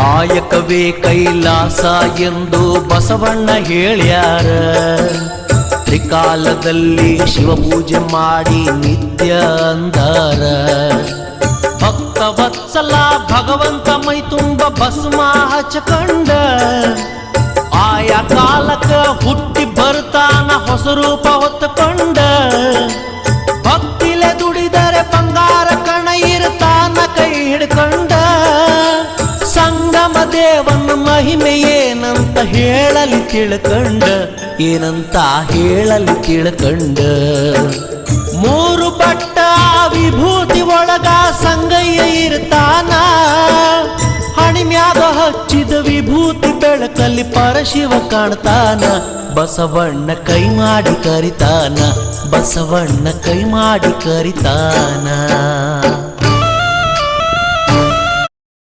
ಕಾಯಕವೇ ಕೈಲಾಸ ಎಂದು ಬಸವಣ್ಣ ಹೇಳ್ಯಾರ. ತ್ರಿಕಾಲದಲ್ಲಿ ಶಿವಪೂಜೆ ಮಾಡಿ ನಿತ್ಯ ಅಂದಾರ. ಭಕ್ತವತ್ಸಲ ಭಗವಂತ ಮೈ ತುಂಬ ಭಸ್ಮ ಹಚ್ಚಕಂಡ ಆಯಾ ಕಾಲಕ್ಕ ಹುಟ್ಟಿ ಬರ್ತಾನ ಹೊಸ ರೂಪ ಹೊತ್ತುಕೊಂಡ. ಭಕ್ತಿಲೆ ದುಡಿದರೆ ಬಂಗಾರ ಕಣ ಇರ್ತಾನ ಕೈ ಹಿಡ್ಕೊಂಡ. ಸಂಗಮ ದೇವನ ಮಹಿಮೆ ಏನಂತ ಹೇಳಲಿ ತಿಳ್ಕಂಡ, ಏನಂತ ಹೇಳಲಿ ತಿಳ್ಕಂಡ. ಮೂರು ಬಟ್ಟ ವಿಭೂತಿ ಒಳಗ ಸಂಗಯ್ಯ ಇರ್ತಾನ. ಹಣಿಮ್ಯಾಗ ಹಚ್ಚಿದ ವಿಭೂತಿ ಬೆಳಕಲ್ಲಿ ಪರಶಿವ ಕಾಣ್ತಾನ. ಬಸವಣ್ಣ ಕೈ ಮಾಡಿ ಕರಿತಾನ, ಬಸವಣ್ಣ ಕೈ ಮಾಡಿ ಕರಿತಾನ.